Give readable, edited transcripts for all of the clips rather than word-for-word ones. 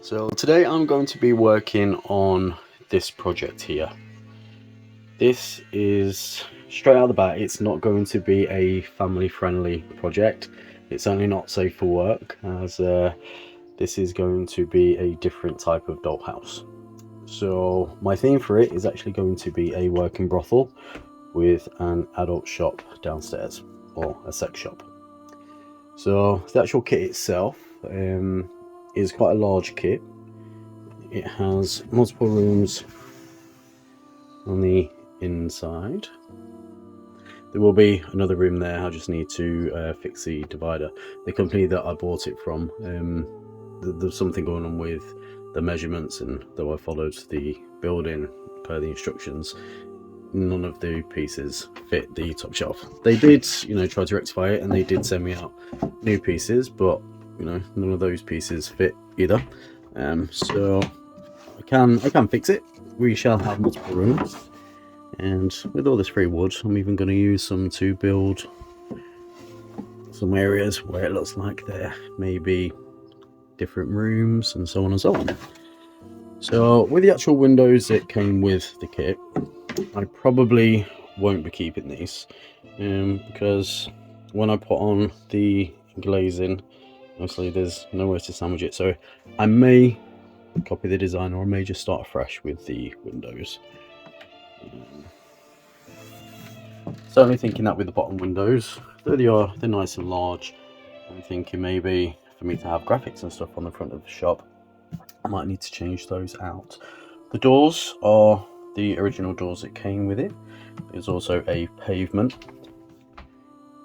So today I'm going to be working on this project here. This is, straight out of the bat, it's not going to be a family friendly project. It's certainly not safe for work, as this is going to be a different type of dollhouse. So my theme for it is actually going to be a working brothel with an adult shop downstairs, or a sex shop. So the actual kit itself is quite a large kit. It has multiple rooms on the inside. There will be another room there. I just need to fix the divider. The company that I bought it from, there's something going on with the measurements, and though I followed the building per the instructions, none of the pieces fit the top shelf. They did, try to rectify it, and they did send me out new pieces, but none of those pieces fit either. So I can fix it. We shall have multiple rooms, and with all this free wood, I'm even going to use some to build some areas where it looks like there may be different rooms, and so on and so on. So with the actual windows that came with the kit, I probably won't be keeping these, because when I put on the glazing, obviously there's nowhere to sandwich it, so I may copy the design, or I may just start afresh with the windows. Certainly thinking that with the bottom windows, though they're nice and large, I'm thinking maybe for me to have graphics and stuff on the front of the shop, I might need to change those out. The doors are the original doors that came with it. There's also a pavement.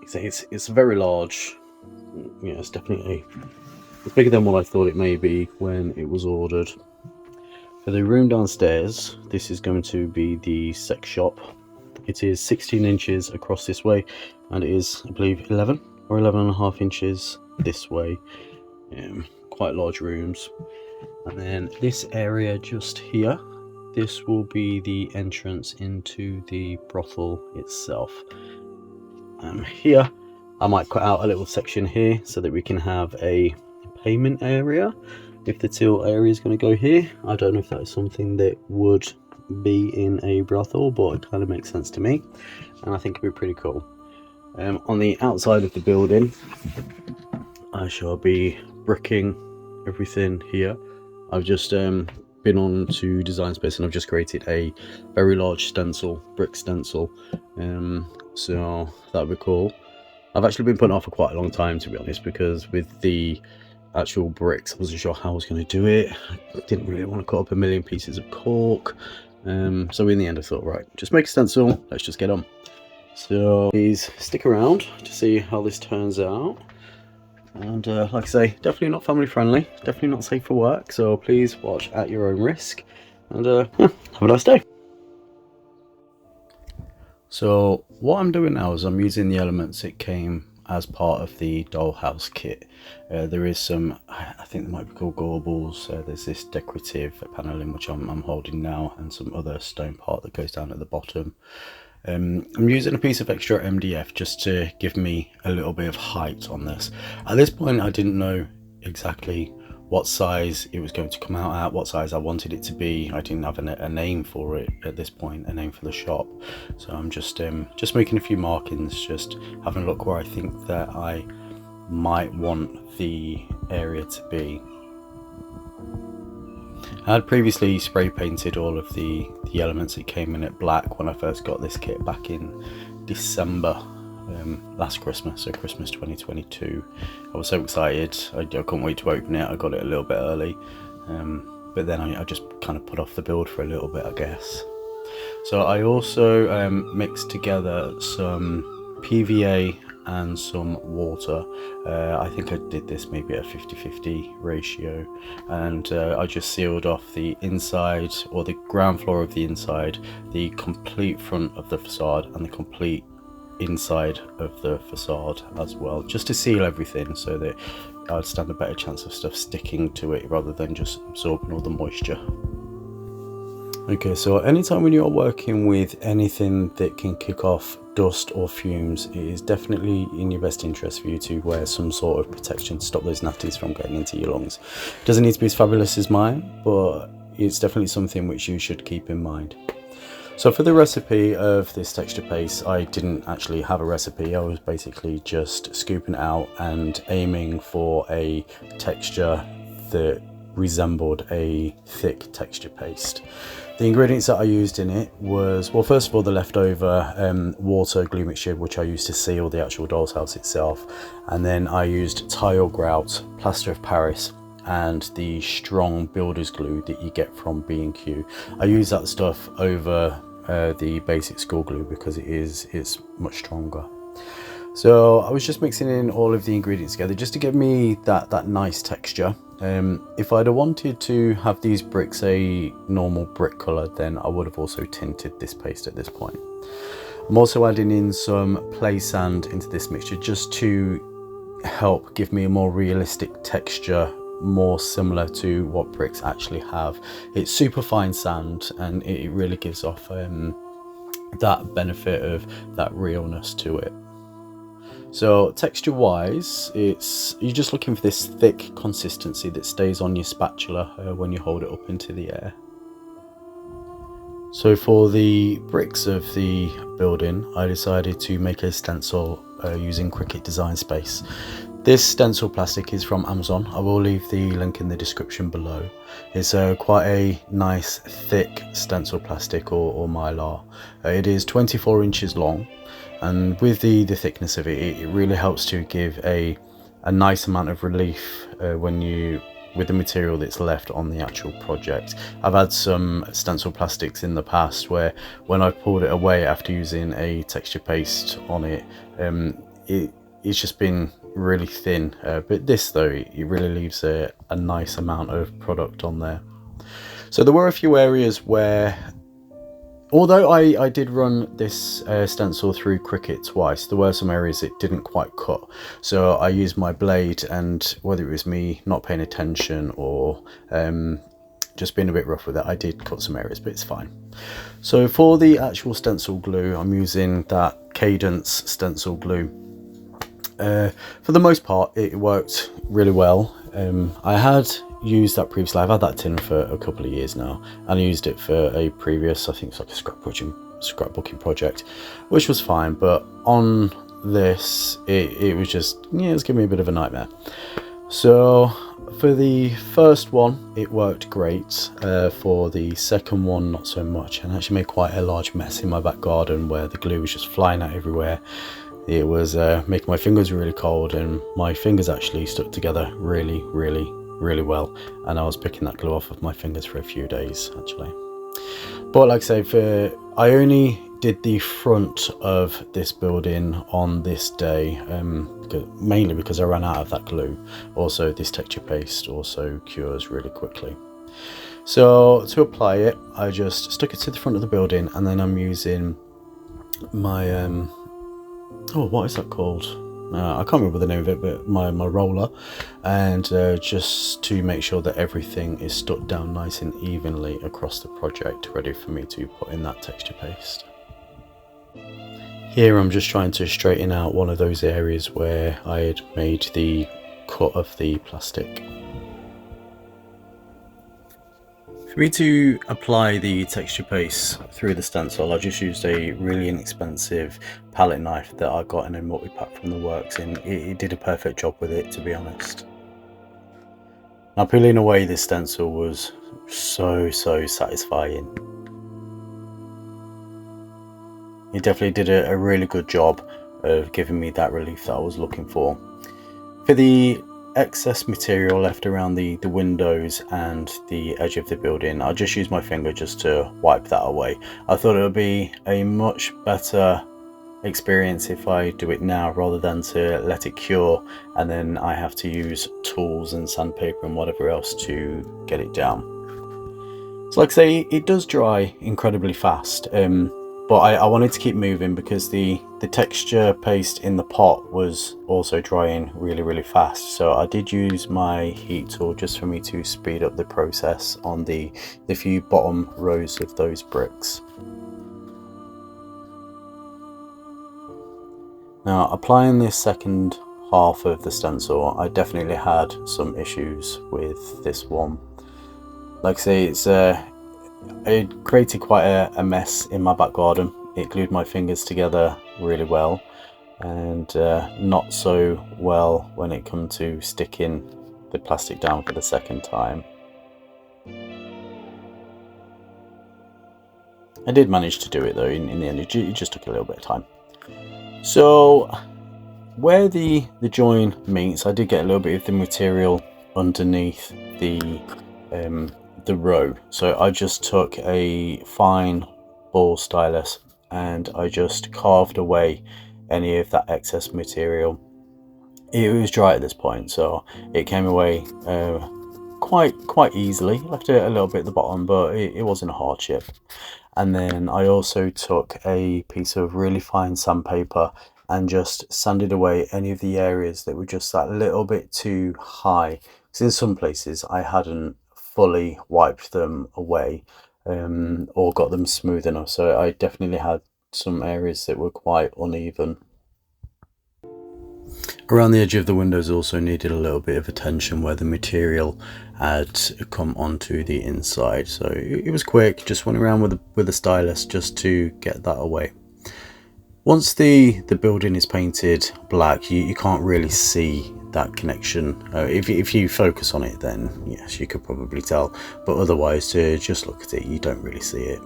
It's very large. Yeah, it's definitely it's bigger than what I thought it may be when it was ordered. For the room downstairs, this is going to be the sex shop. It is 16 inches across this way, and it is, I believe, 11 or 11.5 inches this way. Quite large rooms. And then this area just here, this will be the entrance into the brothel itself. Here I might cut out a little section here so that we can have a payment area. If the till area is going to go here, I don't know if that is something that would be in a brothel, but it kind of makes sense to me, and I think it'd be pretty cool. On the outside of the building, I shall be bricking everything here. I've just been on to Design Space, and I've just created a very large stencil, brick stencil, so that would be cool. I've actually been putting it off for quite a long time, to be honest, because with the actual bricks, I wasn't sure how I was going to do it. I didn't really want to cut up a million pieces of cork, so in the end I thought, right, just make a stencil, let's just get on. So please stick around to see how this turns out. And like I say, definitely not family friendly, definitely not safe for work, so please watch at your own risk, and have a nice day. So what I'm doing now is I'm using the elements that came as part of the dollhouse kit. There is some, I think they might be called gaubles. There's this decorative paneling which I'm holding now, and some other stone part that goes down at the bottom. I'm using a piece of extra MDF just to give me a little bit of height on this. At this point I didn't know exactly what size it was going to come out at, what size I wanted it to be. I didn't have a name for it at this point, a name for the shop. So I'm just making a few markings, just having a look where I think that I might want the area to be. I had previously spray painted all of the elements that came in at black when I first got this kit back in December, last Christmas, so Christmas 2022. I was so excited, I couldn't wait to open it. I got it a little bit early, but then I just kind of put off the build for a little bit, I guess. So I also mixed together some PVA and some water. I think I did this maybe at a 50-50 ratio, and I just sealed off the inside, or the ground floor of the inside, the complete front of the facade, and the complete inside of the facade as well, just to seal everything so that I'd stand a better chance of stuff sticking to it rather than just absorbing all the moisture. Okay, so anytime when you're working with anything that can kick off dust or fumes, it is definitely in your best interest for you to wear some sort of protection to stop those nasties from getting into your lungs. It doesn't need to be as fabulous as mine, but it's definitely something which you should keep in mind. So for the recipe of this texture paste, I didn't actually have a recipe. I was basically just scooping it out and aiming for a texture that resembled a thick texture paste. The ingredients that I used in it was, well, first of all, the leftover water glue mixture, which I used to seal the actual doll's house itself. And then I used tile grout, plaster of Paris, and the strong builder's glue that you get from B&Q. I use that stuff over the basic school glue because it's much stronger. So I was just mixing in all of the ingredients together just to give me that nice texture. If I'd have wanted to have these bricks a normal brick colour, then I would have also tinted this paste at this point. I'm also adding in some play sand into this mixture just to help give me a more realistic texture, more similar to what bricks actually have. It's super fine sand and it really gives off that benefit of that realness to it. So texture wise, you're just looking for this thick consistency that stays on your spatula when you hold it up into the air. So for the bricks of the building, I decided to make a stencil using Cricut Design Space. This stencil plastic is from Amazon. I will leave the link in the description below. It's quite a nice thick stencil plastic or mylar. It is 24 inches long, and with the thickness of it, it really helps to give a nice amount of relief with the material that's left on the actual project. I've had some stencil plastics in the past where when I pulled it away after using a texture paste on it, it's just been really thin, but this though, it really leaves a nice amount of product on there. So there were a few areas where, although I did run this stencil through Cricut twice, there were some areas it didn't quite cut. So I used my blade, and whether it was me not paying attention or just being a bit rough with it, I did cut some areas, but it's fine. So for the actual stencil glue, I'm using that Cadence stencil glue. For the most part, it worked really well. I had used that previously. I've had that tin for a couple of years now, and I used it for a previous, I think it's like a scrapbooking project, which was fine. But on this, it was just, it was giving me a bit of a nightmare. So for the first one, it worked great. For the second one, not so much, and actually made quite a large mess in my back garden where the glue was just flying out everywhere. It was making my fingers really cold, and my fingers actually stuck together really well, and I was picking that glue off of my fingers for a few days actually. But like I say, I only did the front of this building on this day, mainly because I ran out of that glue. Also, this texture paste also cures really quickly. So to apply it, I just stuck it to the front of the building, and then I'm using my what is that called? I can't remember the name of it, but my roller, and just to make sure that everything is stuck down nice and evenly across the project, ready for me to put in that texture paste. Here I'm just trying to straighten out one of those areas where I had made the cut of the plastic. For me to apply the texture paste through the stencil, I just used a really inexpensive palette knife that I got in a multi-pack from the works, and it did a perfect job with it, to be honest. Now, peeling away this stencil was so satisfying. It definitely did a really good job of giving me that relief that I was looking for. For the excess material left around the windows and the edge of the building, I just used my finger just to wipe that away. I thought it would be a much better experience if I do it now rather than to let it cure and then I have to use tools and sandpaper and whatever else to get it down. So like I say, it does dry incredibly fast, but I wanted to keep moving because the texture paste in the pot was also drying really fast. So I did use my heat tool just for me to speed up the process on the few bottom rows of those bricks. Now, applying this second half of the stencil, I definitely had some issues with this one. Like I say, it created quite a mess in my back garden. It glued my fingers together really well, and not so well when it comes to sticking the plastic down for the second time. I did manage to do it though in the end. It just took a little bit of time. So where the join meets, I did get a little bit of the material underneath the row, so I just took a fine ball stylus and I just carved away any of that excess material. It was dry at this point, so it came away quite easily. Left it a little bit at the bottom, but it wasn't a hardship. And then I also took a piece of really fine sandpaper and just sanded away any of the areas that were just that little bit too high, because in some places I hadn't fully wiped them away or got them smooth enough, so I definitely had some areas that were quite uneven. Around the edge of the windows also needed a little bit of attention where the material had come onto the inside, so it was quick, just went around with a stylus just to get that away. Once the building is painted black, you can't really see that connection. If you focus on it, then yes, you could probably tell, but otherwise to just look at it, you don't really see it.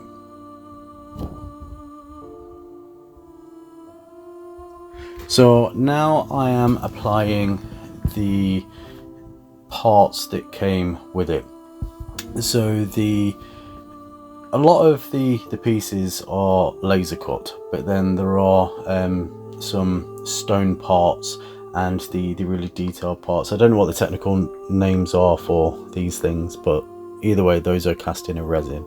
So now I am applying the parts that came with it. So a lot of the pieces are laser cut, but then there are some stone parts and the really detailed parts. I don't know what the technical names are for these things, but either way, those are cast in a resin.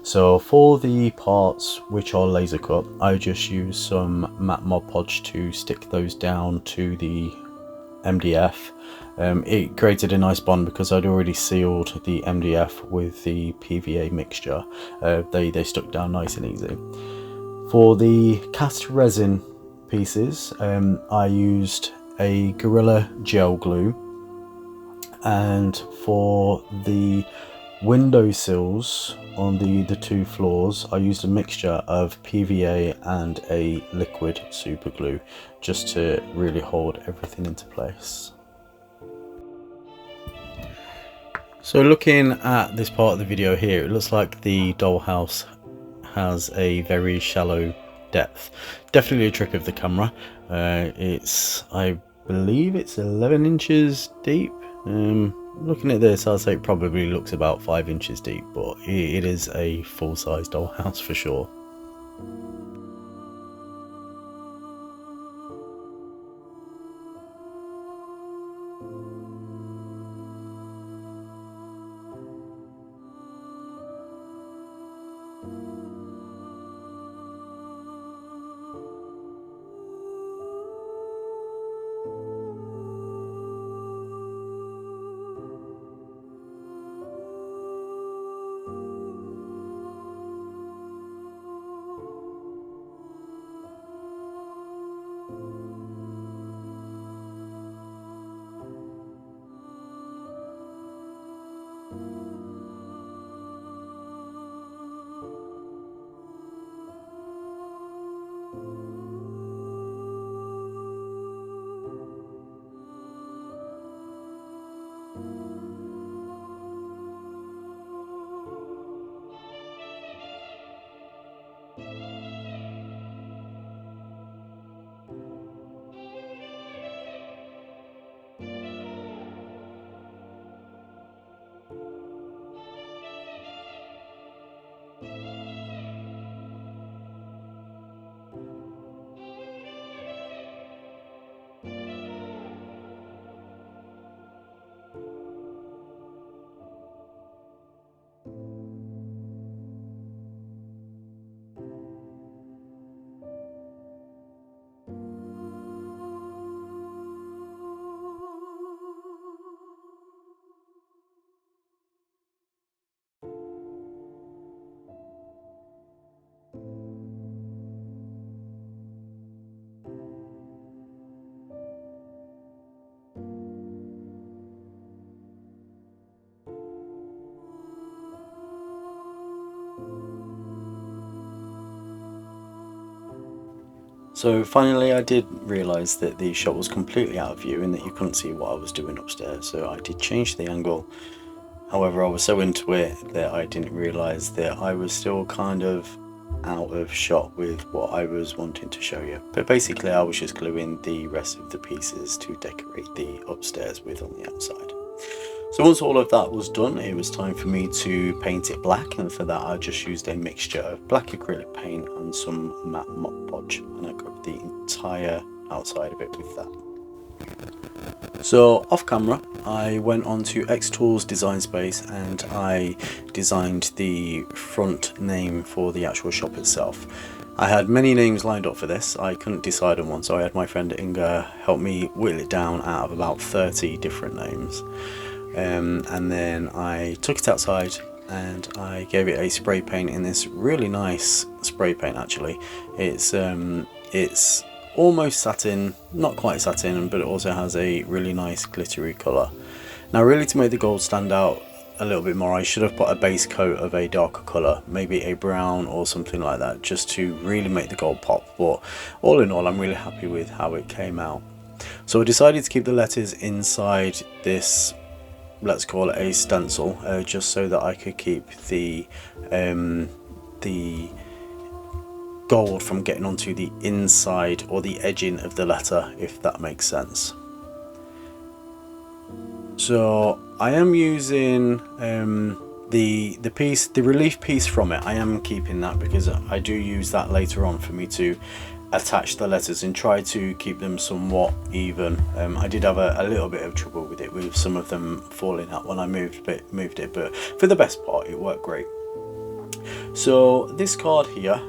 So for the parts which are laser cut, I just use some matte Mod Podge to stick those down to the MDF. It created a nice bond because I'd already sealed the MDF with the PVA mixture. They stuck down nice and easy. For the cast resin pieces, I used a Gorilla Gel Glue, and for the windowsills on the two floors, I used a mixture of PVA and a liquid super glue just to really hold everything into place. So looking at this part of the video here, it looks like the dollhouse has a very shallow depth. Definitely a trick of the camera. I believe it's 11 inches deep. Looking at this, I'd say it probably looks about 5 inches deep, but it is a full-size dollhouse for sure. So finally I did realise that the shot was completely out of view and that you couldn't see what I was doing upstairs, so I did change the angle. However, I was so into it that I didn't realise that I was still kind of out of shot with what I was wanting to show you. But basically I was just gluing the rest of the pieces to decorate the upstairs with on the outside. So once all of that was done, it was time for me to paint it black, and for that I just used a mixture of black acrylic paint and some matte Mod Podge, and I covered the entire outside of it with that. So off camera I went on to Xtools Design Space and I designed the front name for the actual shop itself. I had many names lined up for this. I couldn't decide on one, so I had my friend Inga help me whittle it down out of about 30 different names. And then I took it outside and I gave it a spray paint in this really nice spray paint. Actually, it's almost satin, not quite satin, but it also has a really nice glittery colour. Now really, to make the gold stand out a little bit more, I should have put a base coat of a darker colour, maybe a brown or something like that, just to really make the gold pop. But all in all, I'm really happy with how it came out. So I decided to keep the letters inside this, let's call it a stencil, just so that I could keep the gold from getting onto the inside or the edging of the letter, if that makes sense. So I am using the relief piece from it. I am keeping that because I do use that later on for me to attach the letters and try to keep them somewhat even. I did have a little bit of trouble with it, with some of them falling out when I moved it, but for the best part it worked great. So this card here,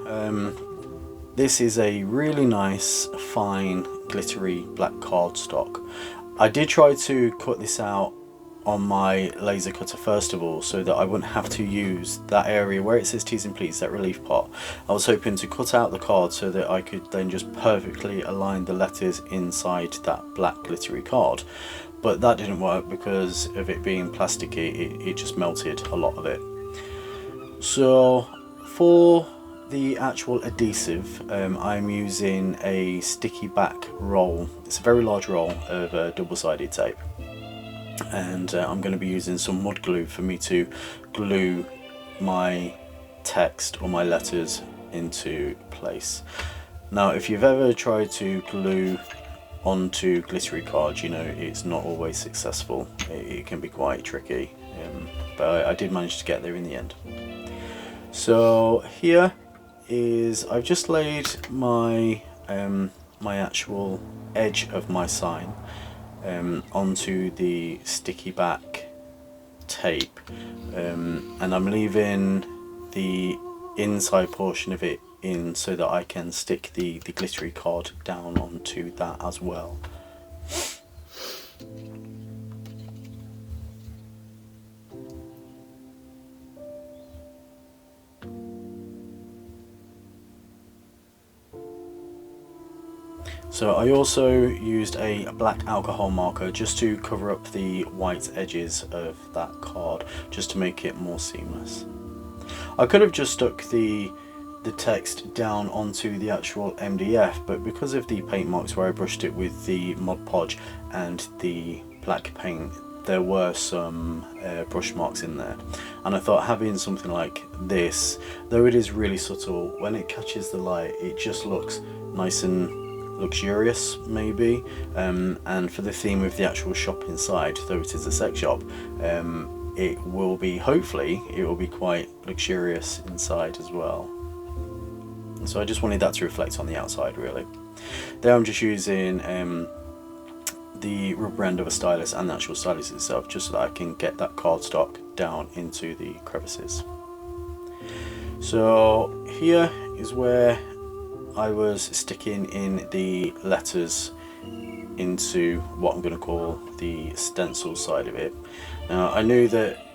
this is a really nice fine glittery black cardstock. I did try to cut this out on my laser cutter first of all, so that I wouldn't have to use that area where it says T's and Please, that relief part. I was hoping to cut out the card so that I could then just perfectly align the letters inside that black glittery card, but that didn't work because of it being plasticky. It just melted a lot of it. So for the actual adhesive, I'm using a sticky back roll. It's a very large roll of double-sided tape, and I'm going to be using some mud glue for me to glue my text or my letters into place. Now if you've ever tried to glue onto glittery cards, you know it's not always successful. It can be quite tricky, but I did manage to get there in the end. So here is, I've just laid my my actual edge of my sign onto the sticky back tape, and I'm leaving the inside portion of it in so that I can stick the glittery card down onto that as well. So I also used a black alcohol marker just to cover up the white edges of that card, just to make it more seamless. I could have just stuck the text down onto the actual MDF, but because of the paint marks where I brushed it with the Mod Podge and the black paint, there were some brush marks in there, and I thought having something like this, though it is really subtle, when it catches the light it just looks nice and luxurious maybe, and for the theme of the actual shop inside, though it is a sex shop, it will be, hopefully it will be quite luxurious inside as well. And so I just wanted that to reflect on the outside really. There I'm just using the rubber end of a stylus and the actual stylus itself, just so that I can get that cardstock down into the crevices. So here is where I was sticking in the letters into what I'm going to call the stencil side of it. Now I knew that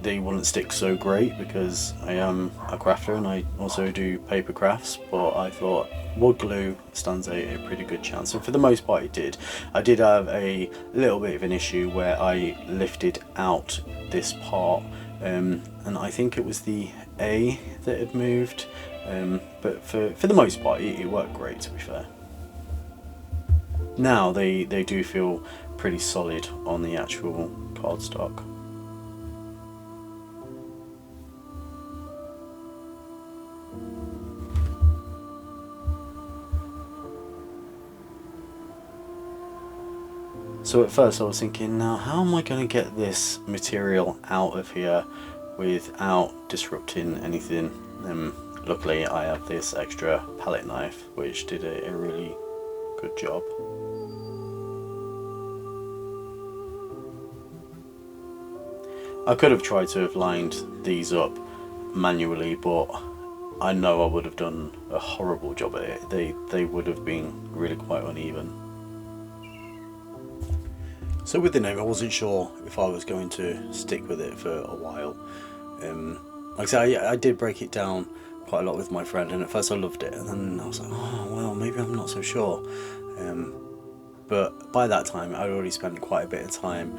they wouldn't stick so great because I am a crafter and I also do paper crafts, but I thought wood glue stands a pretty good chance, and for the most part it did. I did have a little bit of an issue where I lifted out this part and I think it was the A that had moved, but for the most part it worked great, to be fair. Now they do feel pretty solid on the actual cardstock. So at first I was thinking, now how am I going to get this material out of here without disrupting anything? Luckily I have this extra palette knife which did a really good job. I could have tried to have lined these up manually, but I know I would have done a horrible job at it. They would have been really quite uneven. So with the name, I wasn't sure if I was going to stick with it for a while. Like I said, I did break it down quite a lot with my friend, and at first I loved it, and then I was like, oh well, maybe I'm not so sure. But by that time I'd already spent quite a bit of time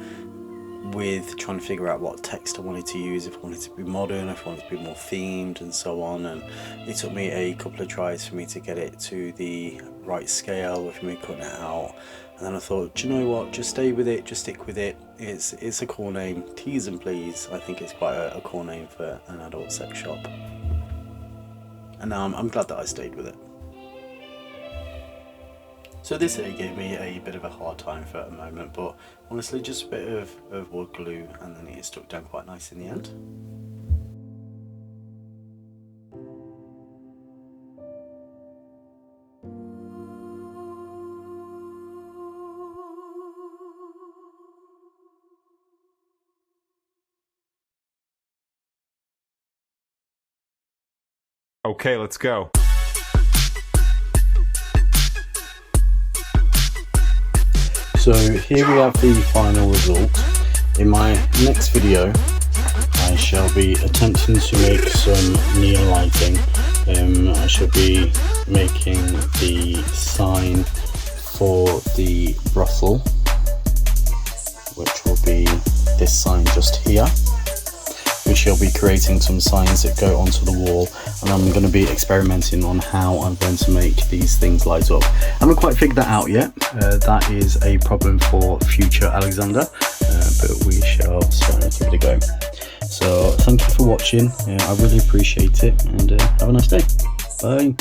with trying to figure out what text I wanted to use, if I wanted to be modern, if I wanted to be more themed and so on, and it took me a couple of tries for me to get it to the right scale with me cutting it out. And then I thought, do you know what, just stay with it, just stick with it. It's a cool name, Tease and Please. I think it's quite a cool name for an adult sex shop, and now I'm glad that I stayed with it. So this here gave me a bit of a hard time for a moment, but honestly just a bit of wood glue and then it stuck down quite nice in the end. Okay, let's go. So here we have the final result. In my next video I shall be attempting to make some neon lighting. I shall be making the sign for the brothel, which will be this sign just here. We shall be creating some signs that go onto the wall, and I'm going to be experimenting on how I'm going to make these things light up. I haven't quite figured that out yet. That is a problem for future Alexander, but we shall certainly give it a go. So thank you for watching. I really appreciate it, and have a nice day. Bye.